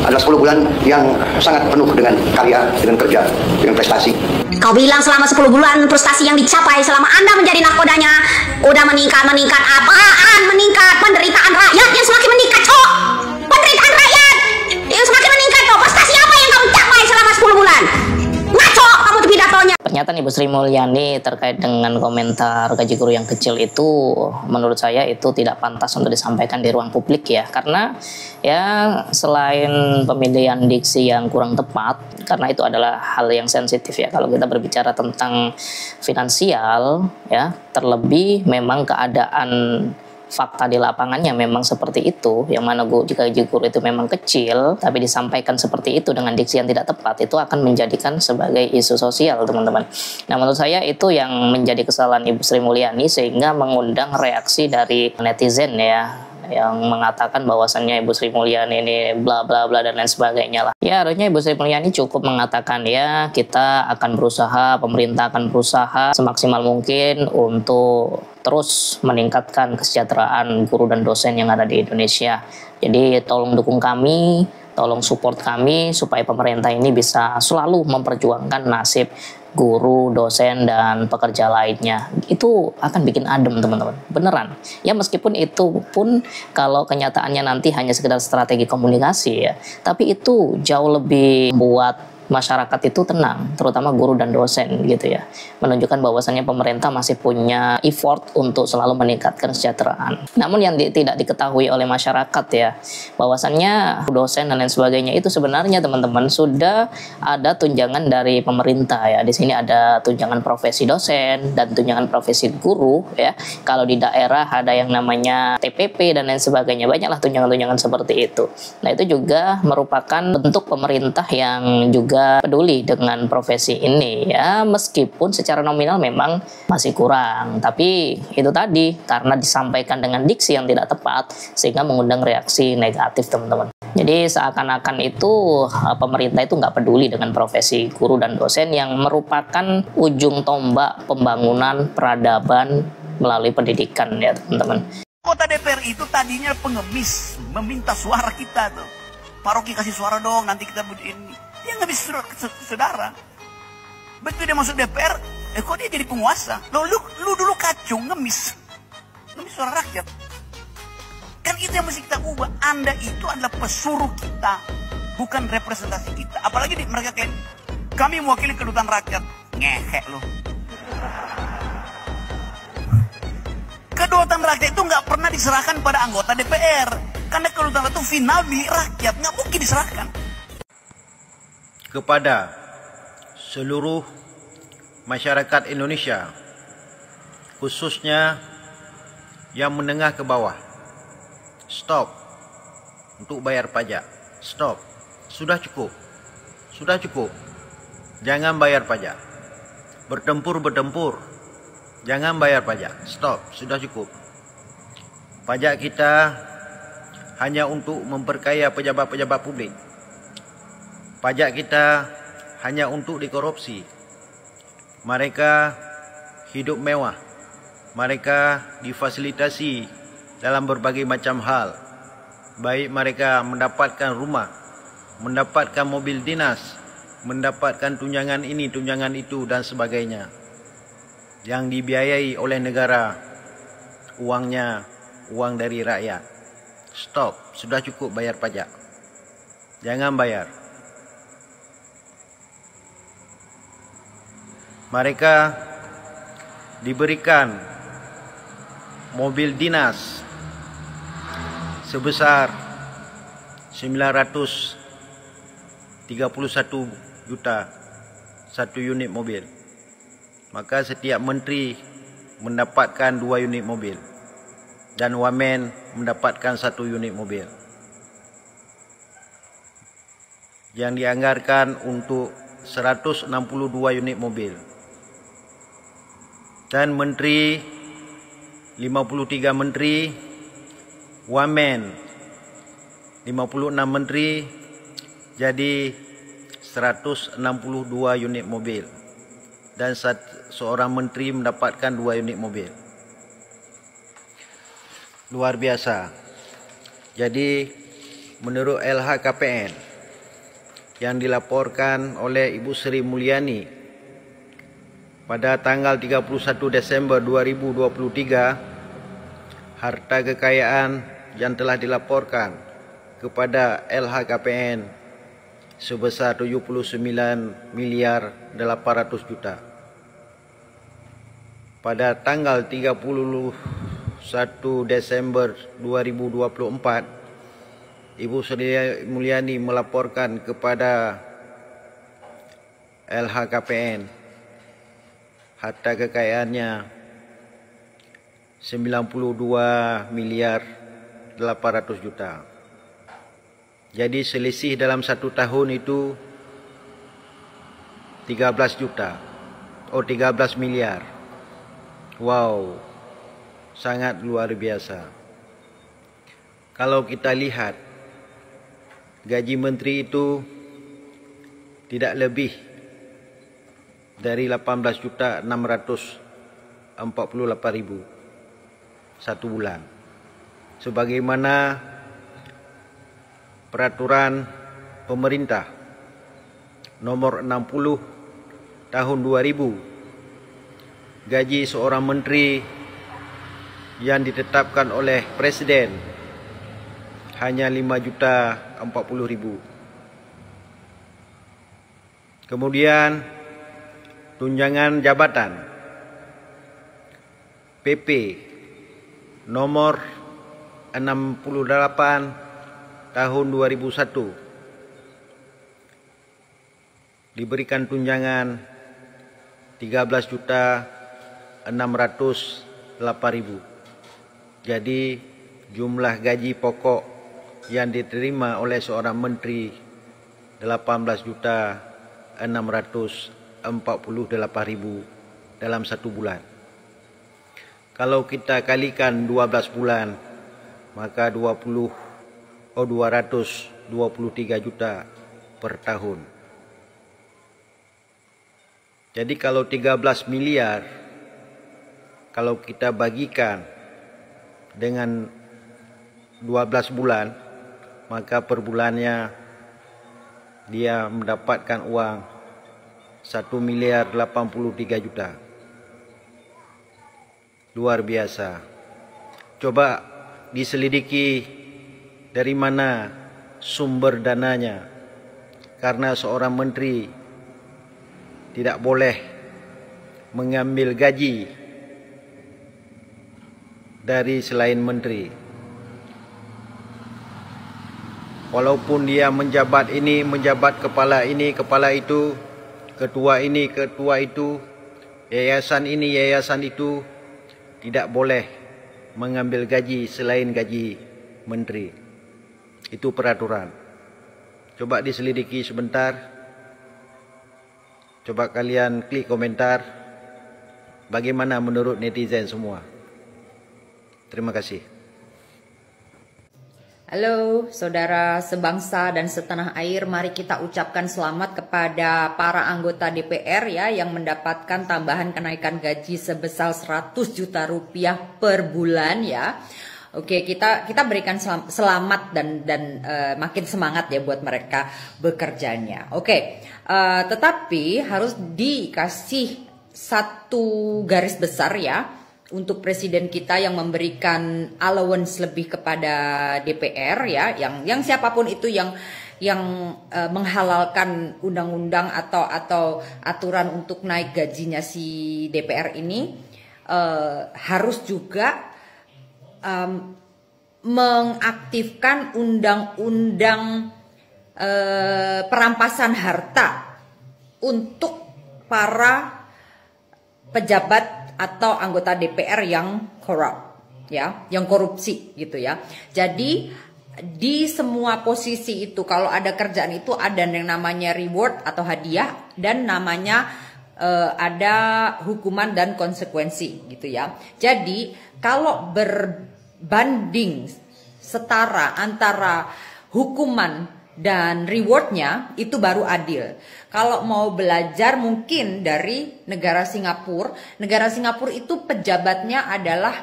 adalah 10 bulan yang sangat penuh dengan karya, dengan kerja, dengan prestasi. Kau bilang selama 10 bulan prestasi yang dicapai selama Anda menjadi nakodanya udah meningkat. Apaan meningkat? Penderitaan rakyat yang semakin meningkat, cok. Penderitaan rakyat yang semakin meningkat, cok. Prestasi apa yang kamu capai selama 10 bulan? Ngaco kamu tuh pidatonya. Pernyataan Ibu Sri Mulyani terkait dengan komentar gaji guru yang kecil itu menurut saya itu tidak pantas untuk disampaikan di ruang publik ya, karena ya selain pemilihan diksi yang kurang tepat, karena itu adalah hal yang sensitif ya kalau kita berbicara tentang finansial ya, terlebih memang keadaan fakta di lapangannya memang seperti itu, yang mana gaji guru itu memang kecil, tapi disampaikan seperti itu dengan diksi yang tidak tepat, itu akan menjadikan sebagai isu sosial, teman-teman. Nah, menurut saya itu yang menjadi kesalahan Ibu Sri Mulyani, sehingga mengundang reaksi dari netizen ya, yang mengatakan bahwasannya Ibu Sri Mulyani ini bla bla bla dan lain sebagainya lah. Ya, harusnya Ibu Sri Mulyani cukup mengatakan ya, kita akan berusaha, pemerintah akan berusaha semaksimal mungkin untuk terus meningkatkan kesejahteraan guru dan dosen yang ada di Indonesia. Jadi tolong dukung kami, tolong support kami supaya pemerintah ini bisa selalu memperjuangkan nasib guru, dosen, dan pekerja lainnya. Itu akan bikin adem, teman-teman. Beneran. Ya, meskipun itu pun kalau kenyataannya nanti hanya sekedar strategi komunikasi ya, tapi itu jauh lebih buat masyarakat itu tenang, terutama guru dan dosen gitu ya, menunjukkan bahwasannya pemerintah masih punya effort untuk selalu meningkatkan kesejahteraan. Namun yang tidak diketahui oleh masyarakat ya, bahwasannya dosen dan lain sebagainya itu sebenarnya teman-teman sudah ada tunjangan dari pemerintah ya. Di sini ada tunjangan profesi dosen dan tunjangan profesi guru ya. Kalau di daerah ada yang namanya TPP dan lain sebagainya, banyaklah tunjangan-tunjangan seperti itu. Nah, itu juga merupakan bentuk pemerintah yang juga peduli dengan profesi ini ya, meskipun secara nominal memang masih kurang, tapi itu tadi karena disampaikan dengan diksi yang tidak tepat sehingga mengundang reaksi negatif, teman-teman. Jadi seakan-akan itu pemerintah itu nggak peduli dengan profesi guru dan dosen yang merupakan ujung tombak pembangunan peradaban melalui pendidikan ya, teman-teman. Kota DPR itu tadinya pengemis, meminta suara kita tuh. Pak Rocky kasih suara dong, nanti kita ini. Dia nggak bisa saudara. Begitu dia masuk DPR, kok dia jadi penguasa? Lu dulu kacung, ngemis suara rakyat. Kan itu yang mesti kita ubah. Anda itu adalah pesuruh kita, bukan representasi kita. Apalagi mereka kayak kami mewakili kedutaan rakyat. Ngehek lu. Kedaulatan rakyat itu nggak pernah diserahkan pada anggota DPR, karena kedaulatan itu final milik rakyat, nggak mungkin diserahkan. Kepada seluruh masyarakat Indonesia, khususnya yang menengah ke bawah, stop untuk bayar pajak. Stop, sudah cukup, jangan bayar pajak. Bertempur, jangan bayar pajak. Stop, sudah cukup. Pajak kita hanya untuk memperkaya pejabat-pejabat publik. Pajak kita hanya untuk dikorupsi. Mereka hidup mewah. Mereka difasilitasi dalam berbagai macam hal. Baik mereka mendapatkan rumah, mendapatkan mobil dinas, mendapatkan tunjangan ini, tunjangan itu, dan sebagainya. Yang dibiayai oleh negara, uangnya uang dari rakyat. Stop, sudah cukup bayar pajak. Jangan bayar. Mereka diberikan mobil dinas sebesar 931 juta satu unit mobil. Maka setiap menteri mendapatkan 2 unit mobil dan wamen mendapatkan 1 unit mobil. Yang dianggarkan untuk 162 unit mobil. Dan menteri, 53 menteri, wamen 56 menteri, jadi 162 unit mobil. Dan seorang menteri mendapatkan 2 unit mobil. Luar biasa. Jadi menurut LHKPN, yang dilaporkan oleh Ibu Sri Mulyani pada tanggal 31 Desember 2023, harta kekayaan yang telah dilaporkan kepada LHKPN sebesar 79 miliar 800 juta. Pada tanggal 31 Desember 2024, Ibu Sri Mulyani melaporkan kepada LHKPN harta kekayaannya 92 miliar 800 juta. Jadi selisih dalam 1 tahun itu 13 miliar. Wow, sangat luar biasa. Kalau kita lihat, gaji menteri itu tidak lebih dari 18.648.000 satu bulan. Sebagaimana peraturan pemerintah nomor 60 tahun 2000, gaji seorang menteri yang ditetapkan oleh Presiden hanya 5.040.000. Kemudian tunjangan jabatan PP nomor 68 tahun 2001 diberikan tunjangan 13.608.000. Jadi jumlah gaji pokok yang diterima oleh seorang menteri 18.648.000 dalam 1 bulan. Kalau kita kalikan 12 bulan, maka 223 juta per tahun. Jadi kalau 13 miliar, kalau kita bagikan dengan 12 bulan, maka per bulannya dia mendapatkan uang 1 miliar 83 juta. Luar biasa. Coba diselidiki dari mana sumber dananya. Karena seorang menteri tidak boleh mengambil gaji dari selain menteri. Walaupun dia menjabat ini, menjabat kepala ini, kepala itu, ketua ini, ketua itu, yayasan ini, yayasan itu, tidak boleh mengambil gaji selain gaji menteri. Itu peraturan. Coba diselidiki sebentar. Coba kalian klik komentar. Bagaimana menurut netizen semua. Terima kasih. Halo saudara sebangsa dan setanah air, mari kita ucapkan selamat kepada para anggota DPR ya yang mendapatkan tambahan kenaikan gaji sebesar 100 juta rupiah per bulan ya. Oke, kita berikan selamat dan makin semangat ya buat mereka bekerjanya. Oke, tetapi harus dikasih satu garis besar ya. Untuk presiden kita yang memberikan allowance lebih kepada DPR ya, yang siapapun itu yang menghalalkan undang-undang atau aturan untuk naik gajinya si DPR ini harus juga mengaktifkan undang-undang perampasan harta untuk para pejabat atau anggota DPR yang korup ya, yang korupsi gitu ya. Jadi di semua posisi itu kalau ada kerjaan itu ada yang namanya reward atau hadiah dan namanya ada hukuman dan konsekuensi gitu ya. Jadi kalau berbanding setara antara hukuman dan rewardnya itu baru adil. Kalau mau belajar mungkin dari negara Singapura. Negara Singapura itu pejabatnya adalah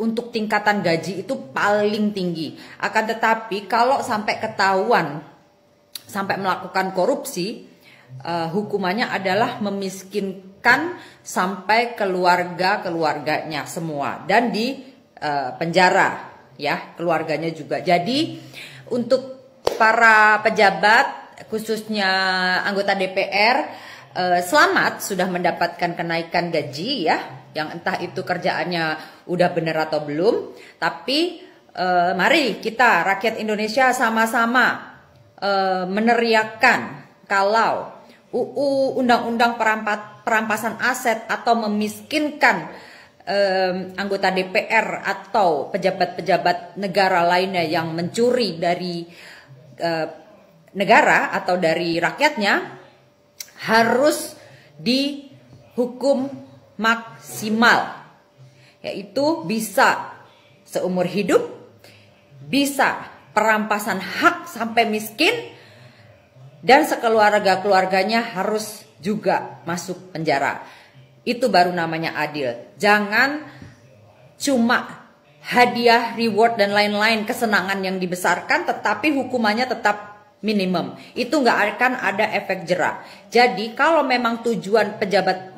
untuk tingkatan gaji itu paling tinggi. Akan tetapi kalau sampai ketahuan sampai melakukan korupsi, hukumannya adalah memiskinkan sampai keluarganya semua dan di penjara ya, keluarganya juga. Jadi untuk para pejabat khususnya anggota DPR, selamat sudah mendapatkan kenaikan gaji ya, yang entah itu kerjaannya udah bener atau belum. Tapi mari kita rakyat Indonesia sama-sama meneriakkan kalau UU Undang-Undang Perampasan Aset atau memiskinkan anggota DPR atau pejabat-pejabat negara lainnya yang mencuri dari negara atau dari rakyatnya harus dihukum maksimal, yaitu bisa seumur hidup, bisa perampasan hak sampai miskin, dan sekeluarga-keluarganya harus juga masuk penjara. Itu baru namanya adil. Jangan cuma hadiah, reward dan lain-lain kesenangan yang dibesarkan, tetapi hukumannya tetap minimum. Itu nggak akan ada efek jera. Jadi kalau memang tujuan pejabat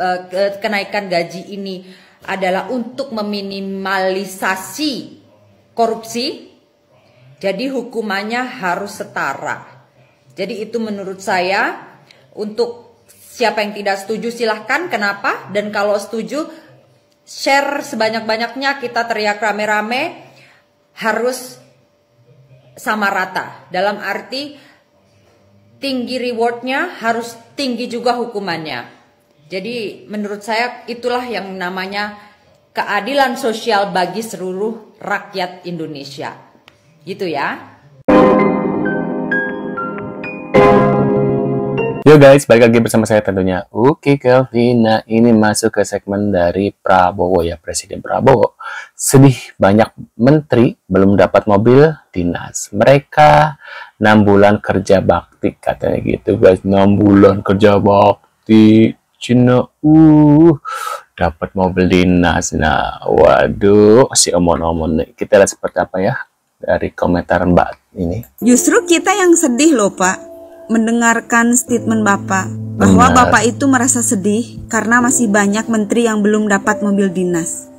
kenaikan gaji ini adalah untuk meminimalisasi korupsi, jadi hukumannya harus setara. Jadi itu menurut saya. Untuk siapa yang tidak setuju silahkan, kenapa? Dan kalau setuju, share sebanyak-banyaknya, kita teriak rame-rame, harus sama rata. Dalam arti tinggi rewardnya, harus tinggi juga hukumannya. Jadi menurut saya itulah yang namanya keadilan sosial bagi seluruh rakyat Indonesia. Gitu ya. Yo guys, balik lagi bersama saya tentunya Uki Kelvin. Nah, ini masuk ke segmen dari Prabowo ya, Presiden Prabowo. Sedih banyak menteri belum dapat mobil dinas. Mereka 6 bulan kerja bakti katanya gitu guys. 6 bulan kerja bakti. Cina dapat mobil dinas. Nah, waduh, si omon-omon nih. Kita lihat seperti apa ya dari komentar Mbak ini. Justru kita yang sedih loh Pak, mendengarkan statement Bapak bahwa Bapak itu merasa sedih karena masih banyak menteri yang belum dapat mobil dinas.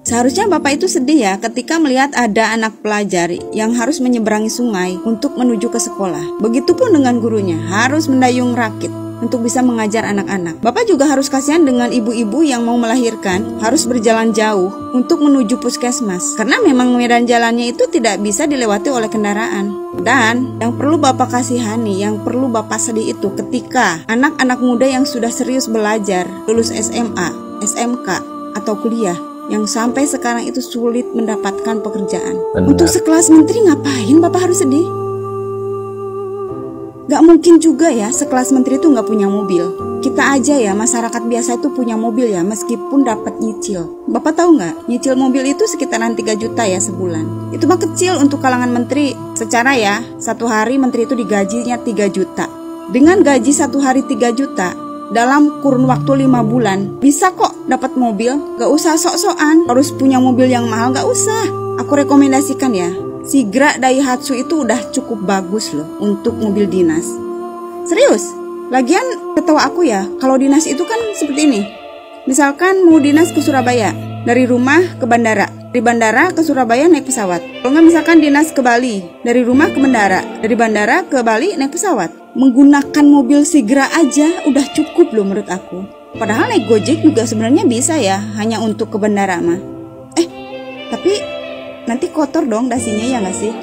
Seharusnya Bapak itu sedih ya ketika melihat ada anak pelajar yang harus menyeberangi sungai untuk menuju ke sekolah. Begitupun dengan gurunya, harus mendayung rakit untuk bisa mengajar anak-anak. Bapak juga harus kasihan dengan ibu-ibu yang mau melahirkan, harus berjalan jauh untuk menuju puskesmas. Karena memang medan jalannya itu tidak bisa dilewati oleh kendaraan. Dan yang perlu Bapak kasihani, yang perlu Bapak sedih itu ketika anak-anak muda yang sudah serius belajar, lulus SMA, SMK, atau kuliah, yang sampai sekarang itu sulit mendapatkan pekerjaan. Benar. Untuk sekelas menteri ngapain Bapak harus sedih? Gak mungkin juga ya sekelas menteri itu gak punya mobil. Kita aja ya masyarakat biasa itu punya mobil ya, meskipun dapat nyicil. Bapak tahu gak, nyicil mobil itu sekitaran 3 juta ya sebulan. Itu mah kecil untuk kalangan menteri. Secara ya, satu hari menteri itu digajinya 3 juta. Dengan gaji satu hari 3 juta, dalam kurun waktu 5 bulan bisa kok dapat mobil. Gak usah sok-sokan harus punya mobil yang mahal, gak usah. Aku rekomendasikan ya, Sigra Daihatsu itu udah cukup bagus loh untuk mobil dinas. Serius, lagian ketawa aku ya, kalau dinas itu kan seperti ini. Misalkan mau dinas ke Surabaya, dari rumah ke bandara, dari bandara ke Surabaya naik pesawat. Kalau nggak misalkan dinas ke Bali, dari rumah ke bandara, dari bandara ke Bali naik pesawat. Menggunakan mobil Sigra aja udah cukup loh menurut aku. Padahal naik Gojek juga sebenarnya bisa ya, hanya untuk ke bandara mah. Tapi nanti kotor dong dasinya ya nggak sih?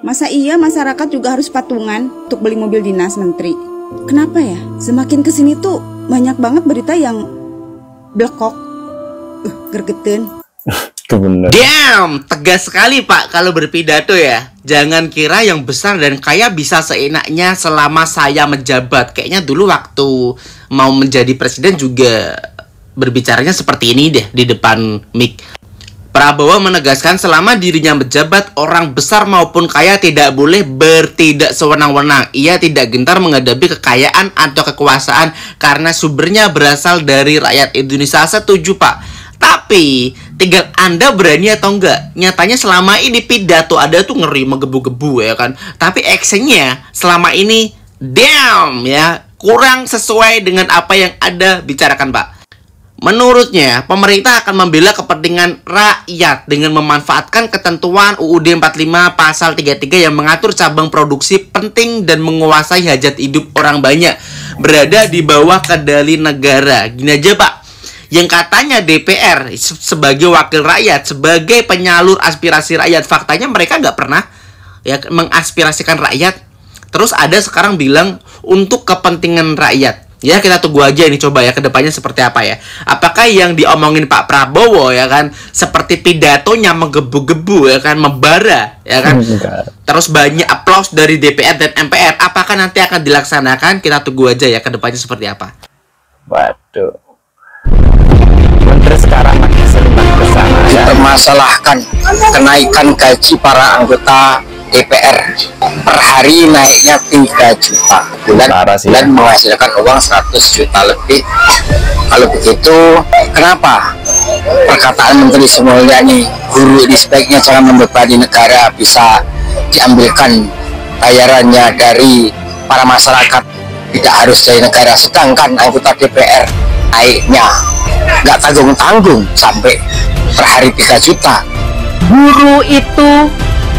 Masa iya masyarakat juga harus patungan untuk beli mobil dinas menteri? Kenapa ya? Semakin kesini tuh banyak banget berita yang blekok, gergeten. Damn, tegas sekali Pak kalau berpidato ya. Jangan kira yang besar dan kaya bisa seenaknya selama saya menjabat. Kayaknya dulu waktu mau menjadi presiden juga berbicaranya seperti ini deh di depan mic. Prabowo menegaskan selama dirinya menjabat, orang besar maupun kaya tidak boleh bertindak sewenang-wenang. Ia tidak gentar menghadapi kekayaan atau kekuasaan karena sumbernya berasal dari rakyat Indonesia. Setuju Pak. Tapi tinggal Anda berani atau enggak. Nyatanya selama ini pidato ada tuh ngeri menggebu-gebu ya kan, tapi actionnya selama ini damn ya, kurang sesuai dengan apa yang Anda bicarakan, Pak. Menurutnya, pemerintah akan membela kepentingan rakyat dengan memanfaatkan ketentuan UUD 45 pasal 33 yang mengatur cabang produksi penting dan menguasai hajat hidup orang banyak berada di bawah kendali negara. Gini aja, Pak. Yang katanya DPR sebagai wakil rakyat, sebagai penyalur aspirasi rakyat, faktanya mereka nggak pernah ya mengaspirasikan rakyat. Terus ada sekarang bilang untuk kepentingan rakyat. Ya, kita tunggu aja ini coba ya kedepannya seperti apa ya. Apakah yang diomongin Pak Prabowo ya kan seperti pidatonya menggebu-gebu ya kan, membara ya kan. Terus banyak aplaus dari DPR dan MPR. Apakah nanti akan dilaksanakan? Kita tunggu aja ya kedepannya seperti apa. Waduh. Menteri sekarang makin sering ke sana ya. Permasalahkan kenaikan gaji para anggota DPR per hari naiknya 3 juta bulan menghasilkan uang 100 juta lebih. Kalau begitu kenapa perkataan Menteri Sri Mulyani guru ini sebaiknya jangan membebani negara, bisa diambilkan bayarannya dari para masyarakat, tidak harus dari negara, sedangkan anggota DPR naiknya nggak tanggung-tanggung sampai per hari 3 juta. Guru itu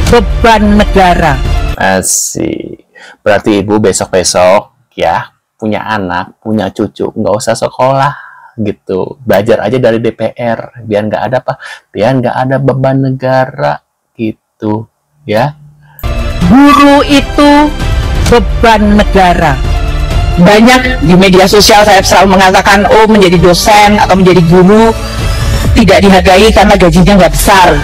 beban negara. Asik. Berarti ibu besok-besok ya punya anak, punya cucu, nggak usah sekolah gitu, belajar aja dari DPR biar nggak ada apa, biar nggak ada beban negara gitu ya. Guru itu beban negara. Banyak di media sosial saya selalu mengatakan, oh menjadi dosen atau menjadi guru tidak dihargai karena gajinya nggak besar.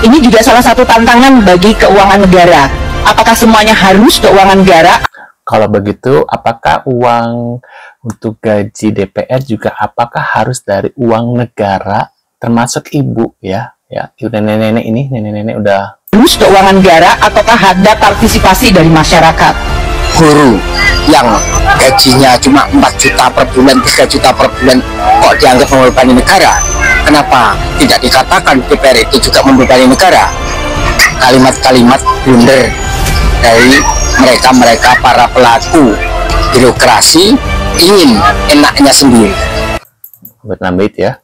Ini juga salah satu tantangan bagi keuangan negara. Apakah semuanya harus keuangan negara? Kalau begitu, apakah uang untuk gaji DPR juga apakah harus dari uang negara, termasuk ibu ya? Ya, nenek-nenek ini, nenek-nenek udah harus keuangan negara ataukah ada partisipasi dari masyarakat? Guru yang gajinya cuma 4 juta per bulan, 3 juta per bulan kok dianggap membebani negara? Kenapa tidak dikatakan DPR itu juga membebani negara? Kalimat-kalimat blunder dari mereka para pelaku birokrasi ingin enaknya sendiri. Nambit ya.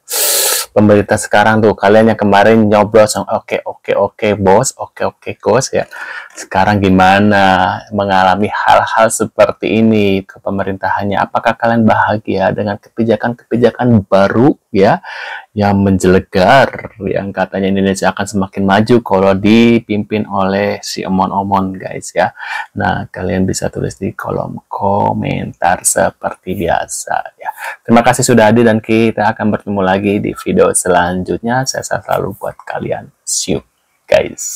Pemerintah sekarang tuh, kalian yang kemarin nyoblos oke bos, oke bos ya. Sekarang gimana mengalami hal-hal seperti ini ke pemerintahannya? Apakah kalian bahagia dengan kebijakan-kebijakan baru ya yang menjelegar, yang katanya Indonesia akan semakin maju kalau dipimpin oleh si omon-omon guys ya. Nah, kalian bisa tulis di kolom komentar seperti biasa ya. Terima kasih sudah hadir dan kita akan bertemu lagi di video selanjutnya. Saya selalu buat kalian. See you guys.